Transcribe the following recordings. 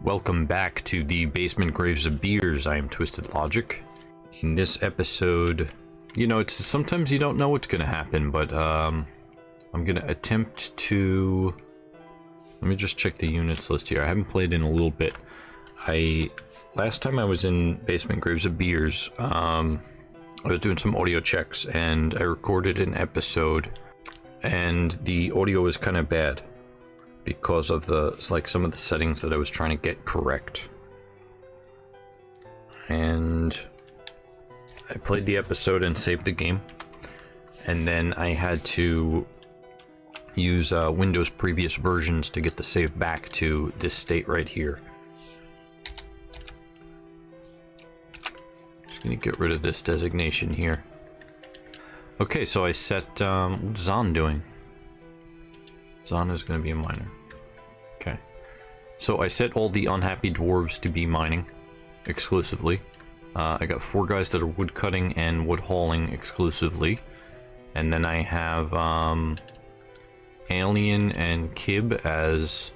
Welcome back to the Basement Graves of Beers. I am Twisted Logic. In this episode, you know, it's sometimes you don't know what's going to happen, but I'm going to attempt to... Let me just check the units list here. I haven't played in a little bit. Last time I was in Basement Graves of Beers, I was doing some audio checks and I recorded an episode and the audio was kind of bad because of some of the settings that I was trying to get correct. And I played the episode and saved the game, and then I had to use Windows previous versions to get the save back to this state right here. Just gonna get rid of this designation here. Okay, so I set what's Zahn doing? Zahn is going to be a miner. Okay. So I set all the unhappy dwarves to be mining exclusively. I got 4 guys that are wood cutting and wood hauling exclusively. And then I have Alien and Kib as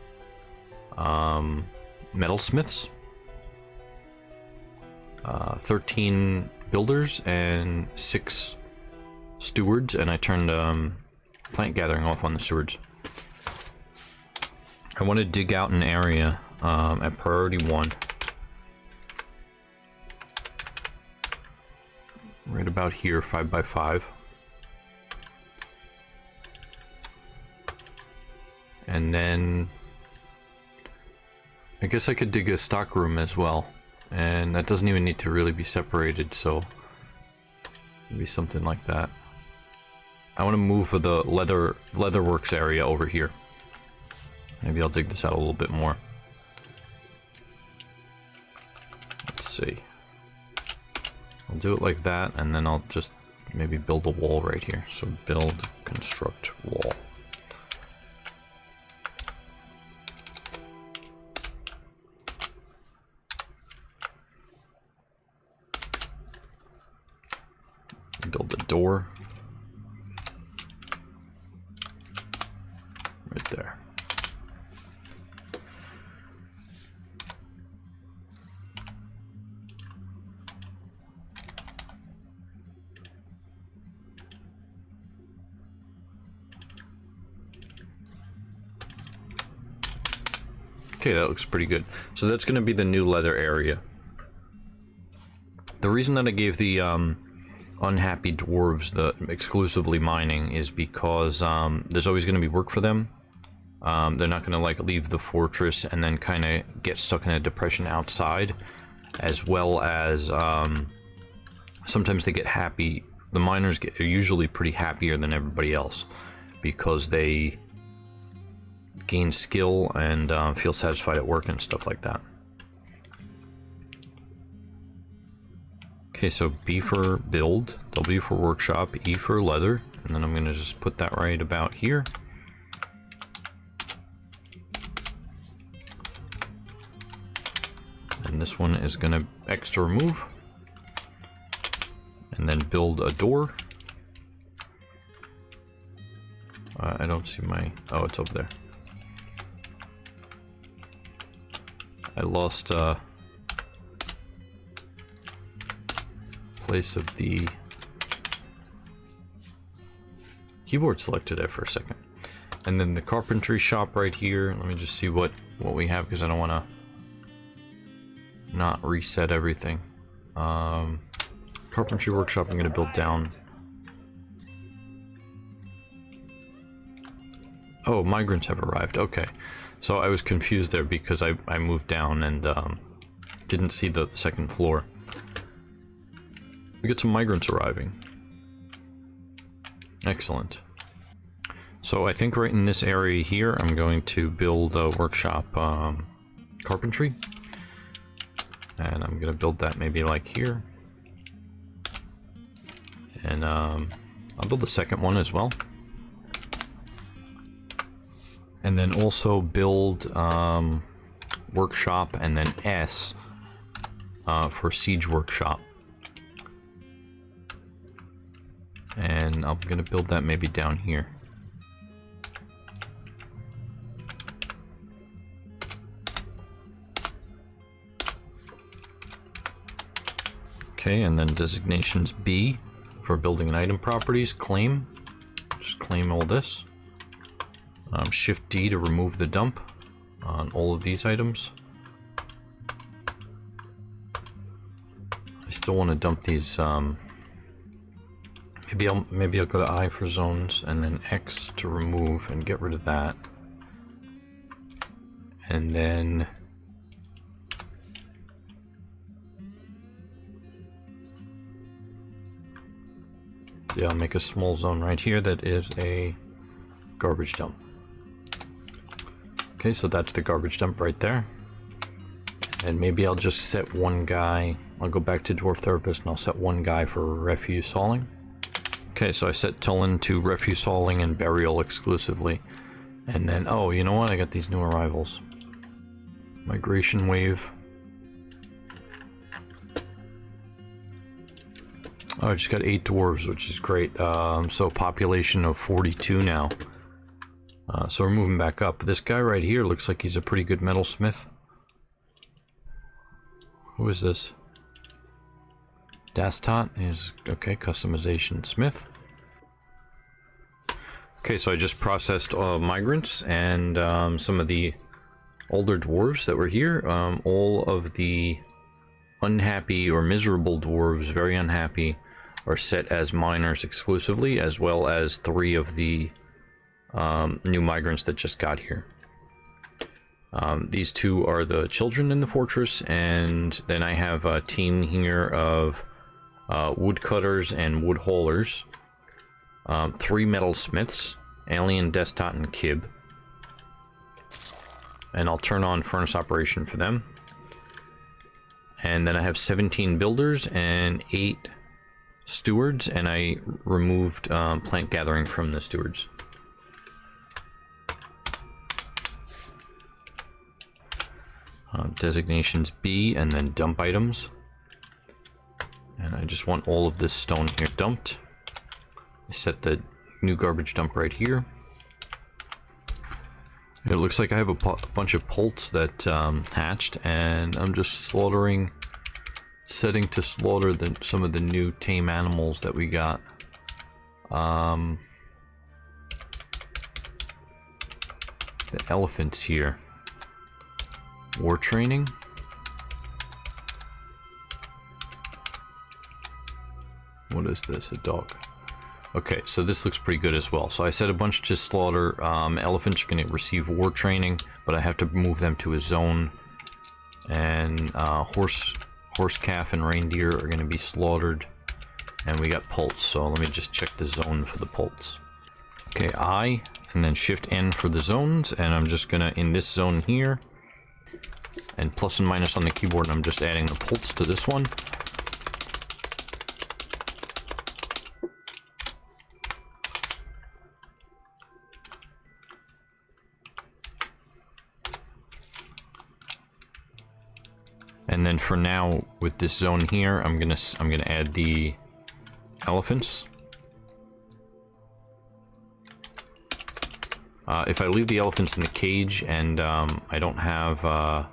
metalsmiths. 13 builders and 6 stewards, and I turned plant gathering off on the stewards. I want to dig out an area at priority 1, right about here, 5x5, and then I guess I could dig a stock room as well, and that doesn't even need to really be separated, so maybe something like that. I want to move for the leatherworks area over here. Maybe I'll dig this out a little bit more. Let's see. I'll do it like that, and then I'll just maybe build a wall right here. So build, construct, wall. Build a door. Right there. Okay, that looks pretty good. So that's going to be the new leather area. The reason that I gave the unhappy dwarves the exclusively mining is because there's always going to be work for them. They're not going to like leave the fortress and then kind of get stuck in a depression outside, as well as sometimes they get happy. The miners are usually pretty happier than everybody else because they gain skill and feel satisfied at work and stuff like that. Okay, so B for build, W for workshop, E for leather, and then I'm going to just put that right about here. And this one is going to extra remove, and then build a door. I don't see my, oh, it's over there. I lost place of the keyboard selector there for a second. And then the carpentry shop right here. Let me just see what we have, because I don't want to not reset everything. Carpentry workshop I'm going to build down. Oh, migrants have arrived. Okay. So I was confused there because I moved down and didn't see the second floor. We get some migrants arriving. Excellent. So I think right in this area here, I'm going to build a workshop carpentry. And I'm going to build that maybe like here. And I'll build the second one as well. And then also build workshop and then S for siege workshop. And I'm going to build that maybe down here. Okay, and then designations B for building and item properties, claim. Just claim all this. Shift D to remove the dump on all of these items. I still want to dump these. Maybe I'll go to I for zones and then X to remove and get rid of that. And then yeah, I'll make a small zone right here that is a garbage dump. Okay, so that's the garbage dump right there. And maybe I'll just set one guy. I'll go back to Dwarf Therapist and I'll set one guy for refuse hauling. Okay, so I set Tullen to refuse hauling and burial exclusively. And then, oh, you know what? I got these new arrivals. Migration wave. Oh, I just got 8 dwarves, which is great. So population of 42 now. So we're moving back up. This guy right here looks like he's a pretty good metalsmith. Who is this? Dastot is, okay, customization smith. Okay, so I just processed migrants and some of the older dwarves that were here. All of the unhappy or miserable dwarves, very unhappy, are set as miners exclusively, as well as 3 of the new migrants that just got here. These 2 are the children in the fortress, and then I have a team here of woodcutters and wood haulers, 3 metalsmiths, Alien, Destot, and Kib. And I'll turn on furnace operation for them. And then I have 17 builders and 8 stewards, and I removed plant gathering from the stewards. Designations B and then dump items. And I just want all of this stone here dumped. I set the new garbage dump right here. It looks like I have a bunch of poults that hatched, and I'm just setting to slaughter some of the new tame animals that we got. The elephants here. War training. What is this? A dog. Okay, so this looks pretty good as well. So I set a bunch to slaughter. Elephants are going to receive war training, but I have to move them to a zone. And horse, calf, and reindeer are going to be slaughtered. And we got poults, so let me just check the zone for the poults. Okay, I, and then Shift N for the zones, and I'm just going to, in this zone here, and plus and minus on the keyboard, and I'm just adding the poults to this one. And then for now, with this zone here, I'm gonna add the elephants. If I leave the elephants in the cage and I don't have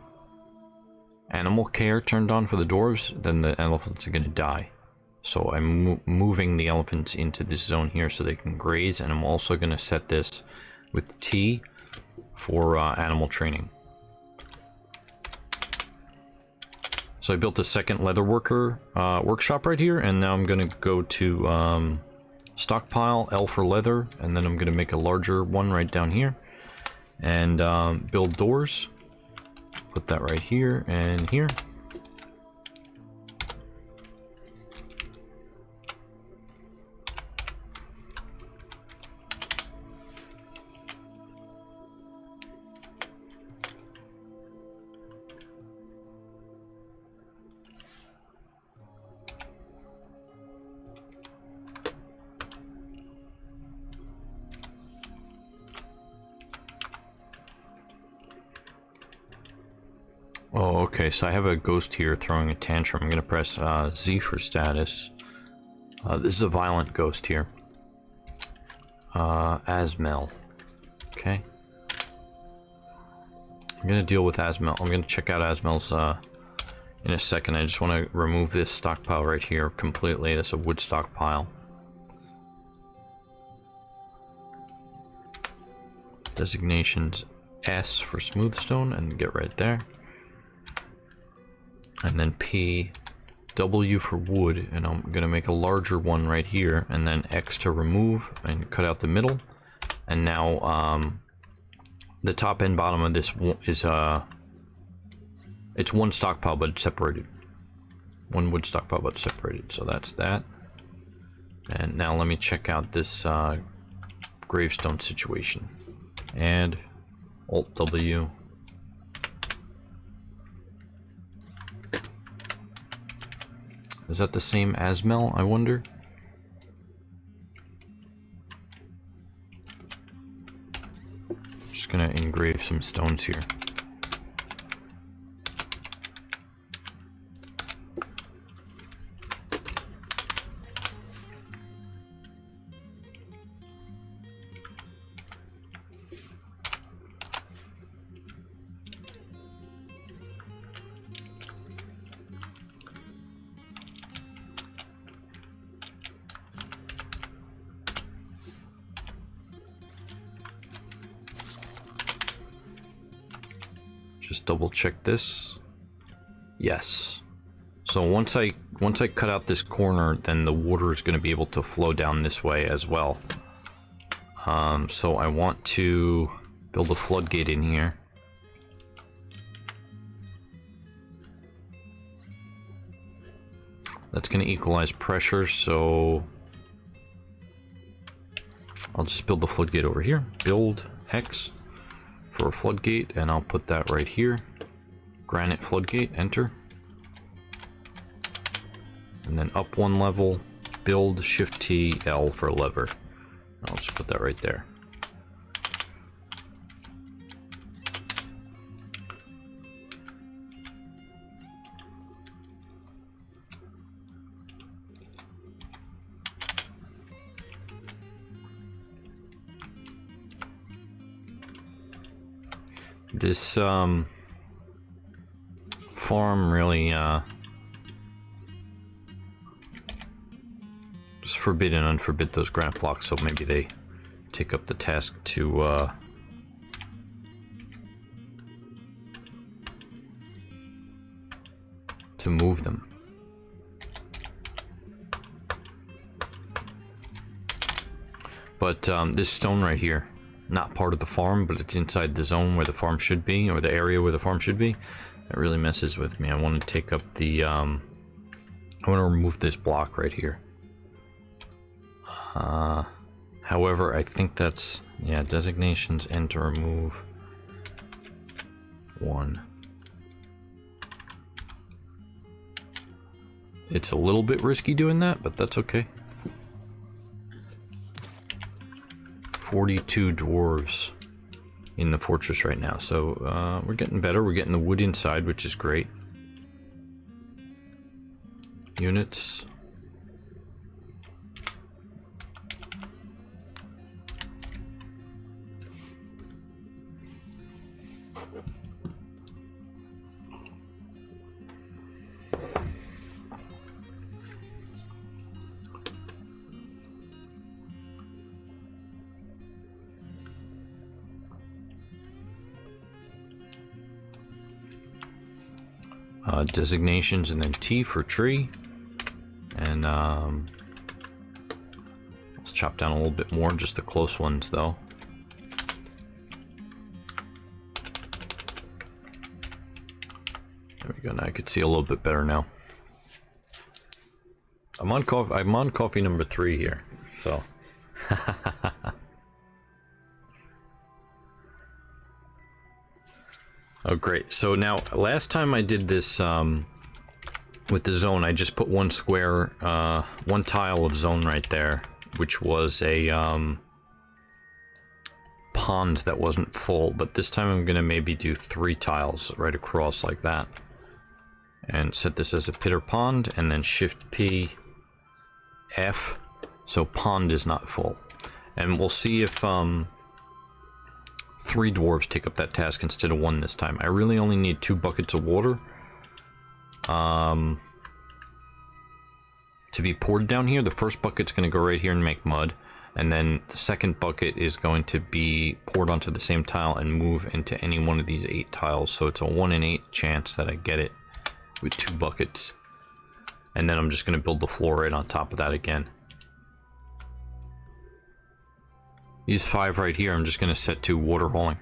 animal care turned on for the dwarves, then the elephants are gonna die. So I'm moving the elephants into this zone here so they can graze, and I'm also gonna set this with T for animal training. So I built a second leather worker workshop right here, and now I'm gonna go to stockpile, L for leather, and then I'm gonna make a larger one right down here, and build doors. Put that right here and here. Oh, okay, so I have a ghost here throwing a tantrum. I'm gonna press Z for status. This is a violent ghost here. Asmel. Okay. I'm gonna deal with Asmel. I'm gonna check out Asmel's in a second. I just want to remove this stockpile right here completely. That's a wood stockpile. Designations S for smooth stone and get right there. And then P, W for wood, and I'm gonna make a larger one right here, and then X to remove and cut out the middle. And now the top and bottom of this is it's one stockpile but it's separated. One wood stockpile but separated. So that's that. And now let me check out this gravestone situation. Add Alt W. Is that the same as Mel, I wonder? Just gonna engrave some stones here. Just double check this. Yes. So once I cut out this corner, then the water is going to be able to flow down this way as well. So I want to build a floodgate in here. That's going to equalize pressure, so I'll just build the floodgate over here. Build X for a floodgate, and I'll put that right here. Granite floodgate, enter. And then up one level, build, Shift T, L for lever. I'll just put that right there. This farm really just forbid and unforbid those granite blocks, so maybe they take up the task to move them. But this stone right here, not part of the farm, but it's inside the zone where the farm should be, or the area where the farm should be. That really messes with me. I want to take up the I want to remove this block right here. However, I think that's, yeah, designations, N to remove one. It's a little bit risky doing that, but that's okay. 42 dwarves in the fortress right now, so we're getting better. We're getting the wood inside, which is great. Units. Designations, and then T for tree. And let's chop down a little bit more, just the close ones though. There we go. Now I could see a little bit better now. I'm on coffee number 3 here, so oh great. So now last time I did this with the zone, I just put one square, one tile of zone right there, which was a pond that wasn't full. But this time I'm gonna maybe do 3 tiles right across like that, and set this as a pit or pond, and then Shift P, F, so pond is not full. And we'll see if 3 dwarves take up that task instead of 1 this time. I really only need 2 buckets of water. to be poured down here. The first bucket's going to go right here and make mud, and then the second bucket is going to be poured onto the same tile and move into any one of these 8 tiles. So it's a 1 in 8 chance that I get it with 2 buckets. And then I'm just going to build the floor right on top of that again. These 5 right here, I'm just going to set to water holing.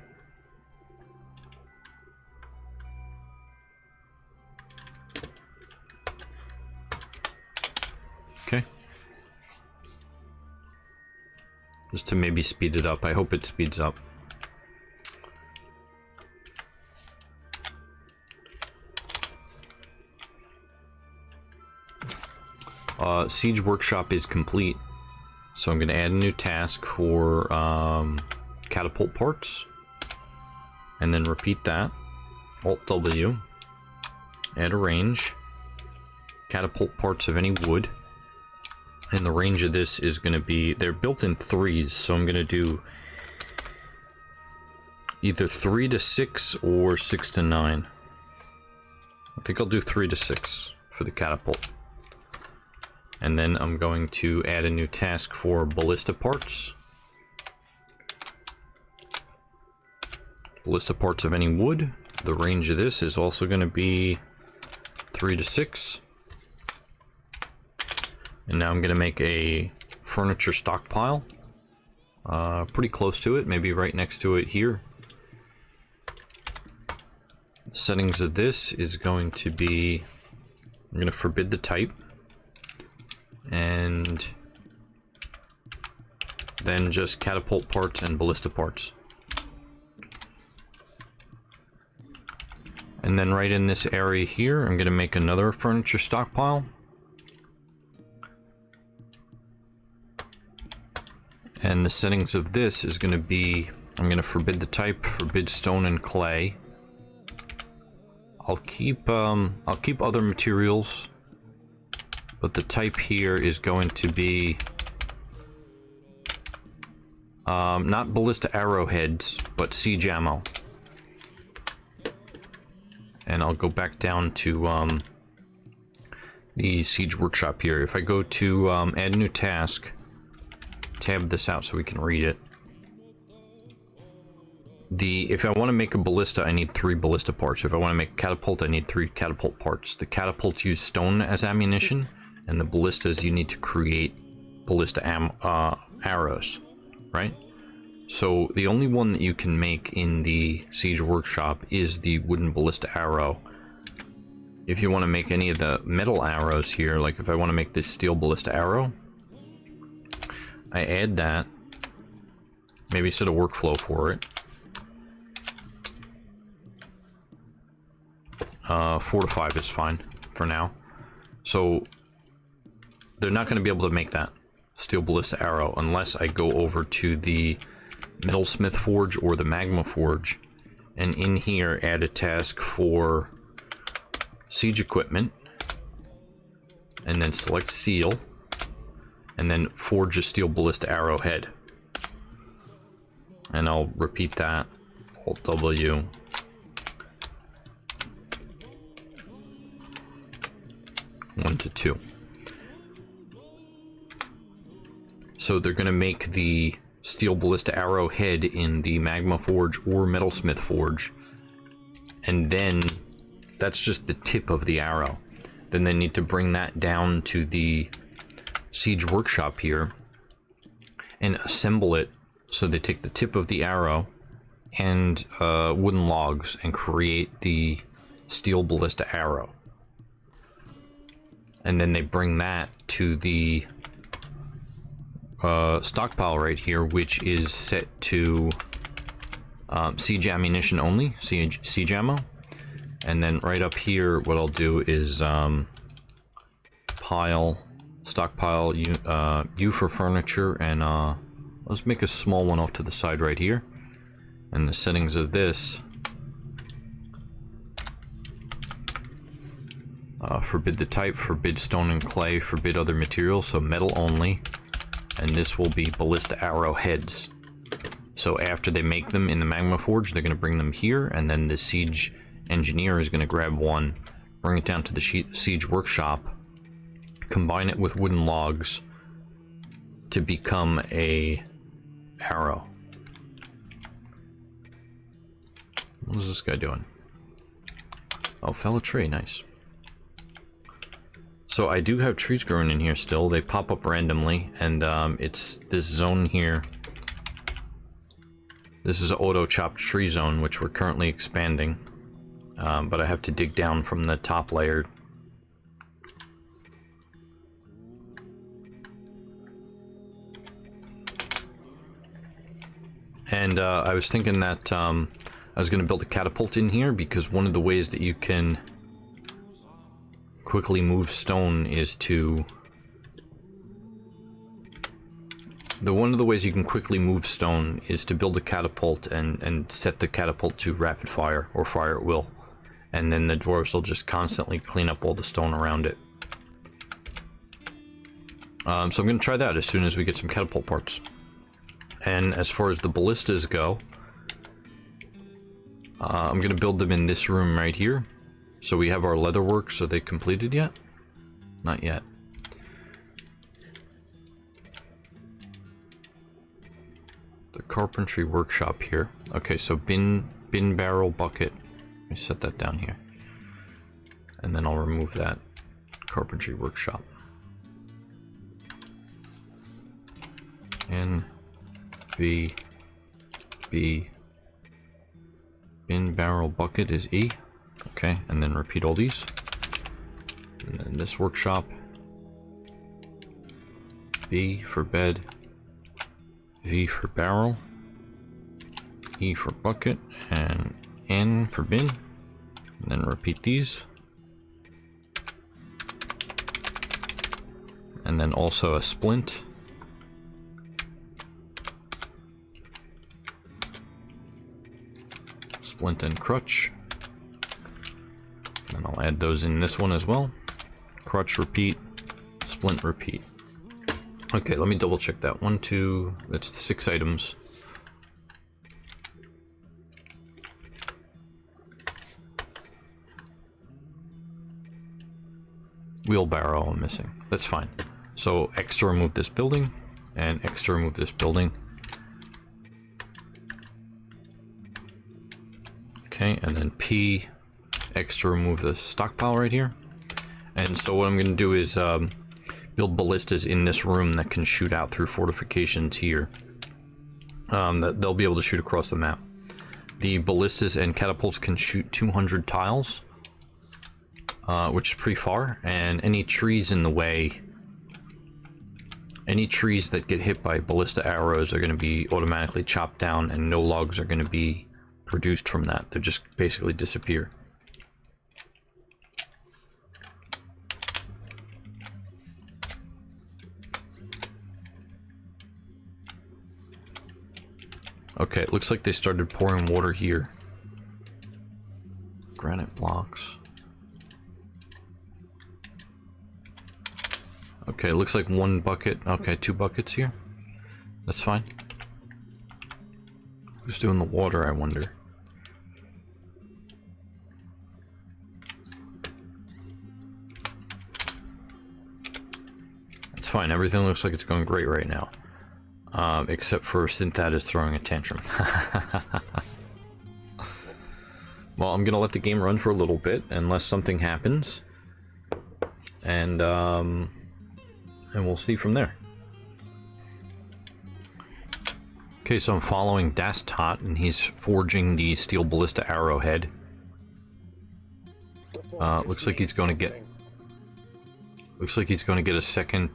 Okay. Just to maybe speed it up. I hope it speeds up. Siege Workshop is complete. So I'm going to add a new task for Catapult parts. And then repeat that. Alt-W. Add a range. Catapult parts of any wood. And the range of this is going to be, they're built in 3s, so I'm going to do either 3 to 6 or 6 to 9. I think I'll do 3 to 6 for the catapult. And then I'm going to add a new task for Ballista parts. Ballista parts of any wood. The range of this is also going to be 3 to 6. And now I'm going to make a furniture stockpile. Pretty close to it, maybe right next to it here. The settings of this is going to be, I'm going to forbid the type. And then just catapult parts and ballista parts. And then right in this area here, I'm going to make another furniture stockpile. And the settings of this is going to be, I'm going to forbid the type, forbid stone and clay. I'll keep other materials, but the type here is going to be not ballista arrowheads, but siege ammo. And I'll go back down to the siege workshop here. If I go to add new task, tab this out so we can read it. If I want to make a ballista, I need 3 ballista parts. If I want to make a catapult, I need 3 catapult parts. The catapults use stone as ammunition, and the ballistas you need to create ballista arrows, right? So the only one that you can make in the siege workshop is the wooden ballista arrow. If you want to make any of the metal arrows here, like if I want to make this steel ballista arrow, I add that, maybe set a workflow for it. 4 to 5 is fine for now. So they're not going to be able to make that steel ballista arrow unless I go over to the metalsmith forge or the magma forge, and in here add a task for siege equipment, and then select seal, and then forge a steel ballista arrowhead. And I'll repeat that, Alt W. One to 2. So they're going to make the steel ballista arrowhead in the magma forge or metalsmith forge, and then that's just the tip of the arrow. Then they need to bring that down to the siege workshop here and assemble it. So they take the tip of the arrow and wooden logs and create the steel ballista arrow, and then they bring that to the stockpile right here, which is set to siege ammunition only, siege ammo. And then right up here, what I'll do is stockpile U for furniture, and let's make a small one off to the side right here. And the settings of this, forbid the type, forbid stone and clay, forbid other materials, so metal only. And this will be ballista arrowheads. So after they make them in the magma forge, they're going to bring them here, and then the siege engineer is going to grab one, bring it down to the siege workshop, combine it with wooden logs to become a arrow. What is this guy doing? Oh, fell a tree, nice. So I do have trees growing in here still. They pop up randomly, and it's this zone here. This is an auto-chopped tree zone, which we're currently expanding. But I have to dig down from the top layer. And I was thinking that I was going to build a catapult in here, because one of the ways that you can quickly move stone is to... one of the ways you can quickly move stone is to build a catapult and set the catapult to rapid fire, or fire at will. And then the dwarves will just constantly clean up all the stone around it. So I'm going to try that as soon as we get some catapult parts. And as far as the ballistas go, I'm going to build them in this room right here. So we have our leatherworks. Are they completed yet? Not yet. The carpentry workshop here. Okay, so bin, barrel, bucket. Let me set that down here. And then I'll remove that carpentry workshop. N, B, B. Bin, barrel, bucket is E. Okay, and then repeat all these. And then this workshop. B for bed. V for barrel. E for bucket. And N for bin. And then repeat these. And then also a splint. Splint and crutch. And I'll add those in this one as well. Crutch, repeat. Splint, repeat. Okay, let me double check that. 1, 2, that's 6 items. Wheelbarrow I'm missing. That's fine. So X to remove this building, and X to remove this building. Okay, and then P, X to remove the stockpile right here. And so what I'm going to do is build ballistas in this room that can shoot out through fortifications here. That they'll be able to shoot across the map. The ballistas and catapults can shoot 200 tiles, which is pretty far, and any trees in the way, any trees that get hit by ballista arrows are going to be automatically chopped down, and no logs are going to be produced from that. They just basically disappear. Okay, it looks like they started pouring water here. Granite blocks. Okay, it looks like 1 bucket. Okay, 2 buckets here. That's fine. Who's doing the water, I wonder? It's fine. Everything looks like it's going great right now. Except for Synthat is throwing a tantrum. Well, I'm gonna let the game run for a little bit, unless something happens. And we'll see from there. Okay, so I'm following Dastot, and he's forging the steel ballista arrowhead. Looks like he's going to get... Looks like he's going to get a second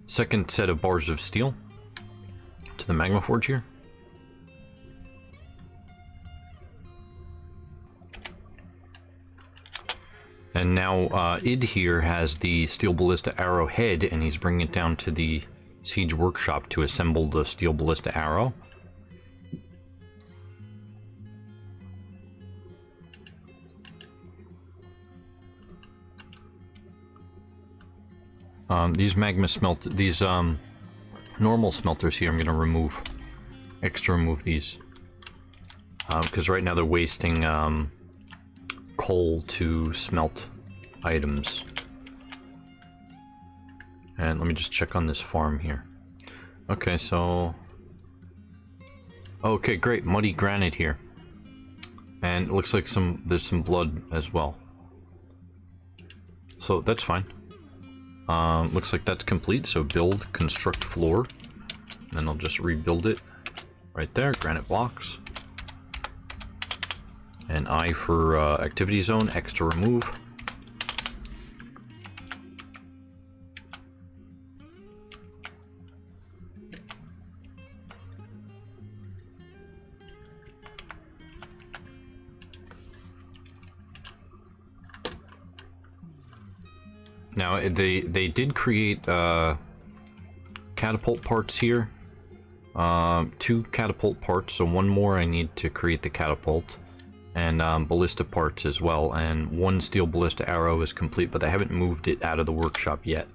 second set of bars of steel to the magma forge here. And now Id here has the steel ballista arrowhead, and he's bringing it down to the siege workshop to assemble the steel ballista arrow. These magma these normal smelters here, I'm going to remove. Extra remove these. because right now they're wasting coal to smelt items. And let me just check on this farm here. Okay, so... Okay, great. Muddy granite here. And it looks like there's some blood as well. So that's fine. Looks like that's complete. So build, construct floor. And then I'll just rebuild it. Right there, granite blocks. And I for activity zone, X to remove. Now they did create catapult parts here. 2 catapult parts, so 1 more I need to create the catapult, and ballista parts as well, and 1 steel ballista arrow is complete, but I haven't moved it out of the workshop yet.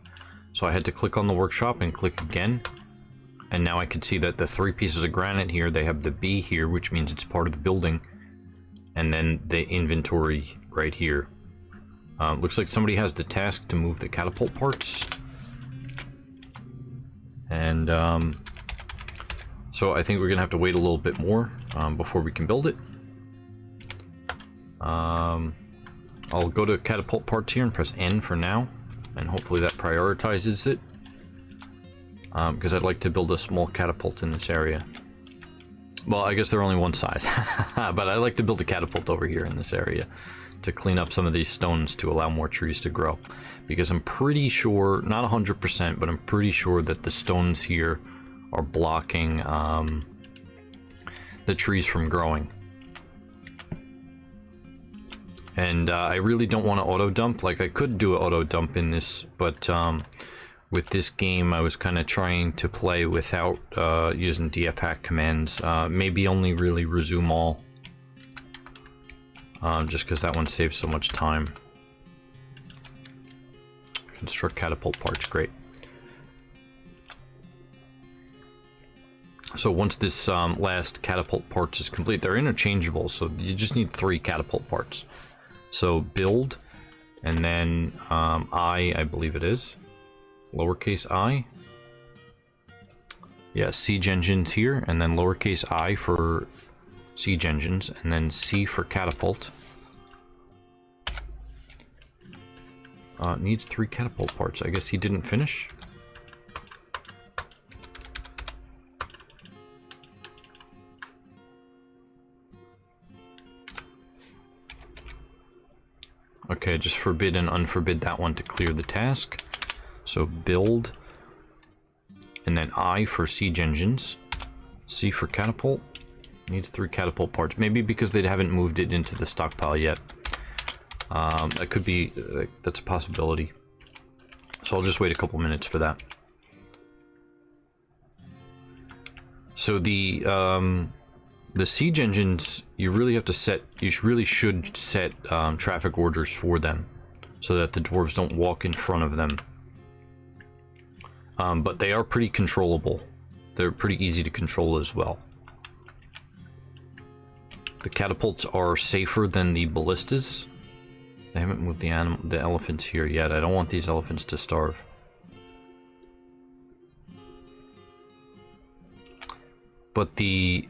So I had to click on the workshop and click again, and now I can see that the 3 pieces of granite here, they have the B here, which means it's part of the building, and then the inventory right here. Looks like somebody has the task to move the catapult parts. And so I think we're gonna have to wait a little bit more before we can build it. I'll go to catapult parts here and press N for now, and hopefully that prioritizes it. Because I'd like to build a small catapult in this area. Well, I guess they're only 1 size, but I like to build a catapult over here in this area to clean up some of these stones to allow more trees to grow. Because I'm pretty sure, not 100%, but I'm pretty sure that the stones here are blocking the trees from growing. And I really don't want to auto dump. Like, I could do an auto dump in this, but with this game I was kind of trying to play without using dfhack commands. Maybe only really resume all. Just because that one saves so much time. Construct catapult parts, great. So once this last catapult parts is complete, they're interchangeable, so you just need 3 catapult parts. So build, and then I believe it is, lowercase I. Yeah, siege engines here, and then lowercase I for siege engines, and then C for catapult. Needs 3 catapult parts. I guess he didn't finish. Okay, just forbid and unforbid that one to clear the task. So build, and then I for siege engines, C for catapult. Needs 3 catapult parts. Maybe because they haven't moved it into the stockpile yet. That could be, that's a possibility. So I'll just wait a couple minutes for that. So the siege engines, you really have to set, you really should set traffic orders for them, so that the dwarves don't walk in front of them. But they are pretty controllable. They're pretty easy to control as well. The catapults are safer than the ballistas. They haven't moved the elephants here yet. I don't want these elephants to starve. But the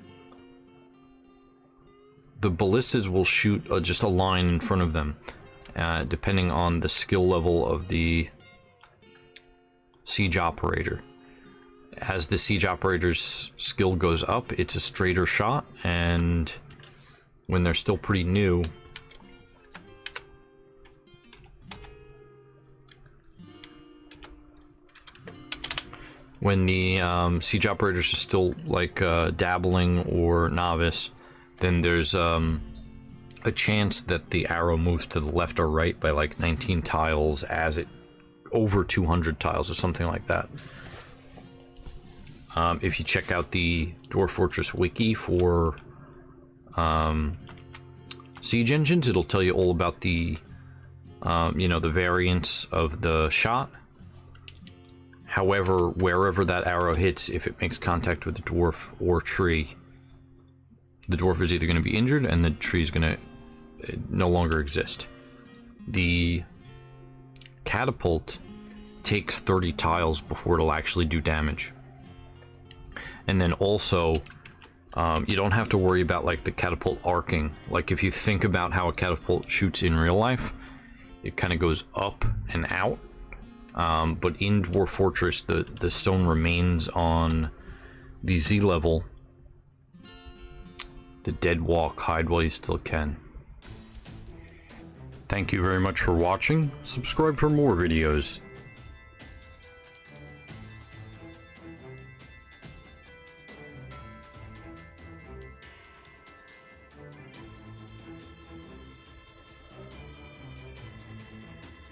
ballistas will shoot just a line in front of them, depending on the skill level of the siege operator. As the siege operator's skill goes up, it's a straighter shot, and when they're still pretty new, when the siege operators are still like dabbling or novice, then there's a chance that the arrow moves to the left or right by like 19 tiles as it over 200 tiles or something like that. If you check out the Dwarf Fortress wiki for siege engines, it'll tell you all about the you know, the variance of the shot. However, wherever that arrow hits, if it makes contact with the dwarf or tree, the dwarf is either going to be injured and the tree is going to no longer exist. The catapult takes 30 tiles before it'll actually do damage. And then also, you don't have to worry about like the catapult arcing. Like if you think about how a catapult shoots in real life, it kind of goes up and out. But in Dwarf Fortress, the stone remains on the Z level. The dead walk, hide while you still can. Thank you very much for watching. Subscribe for more videos.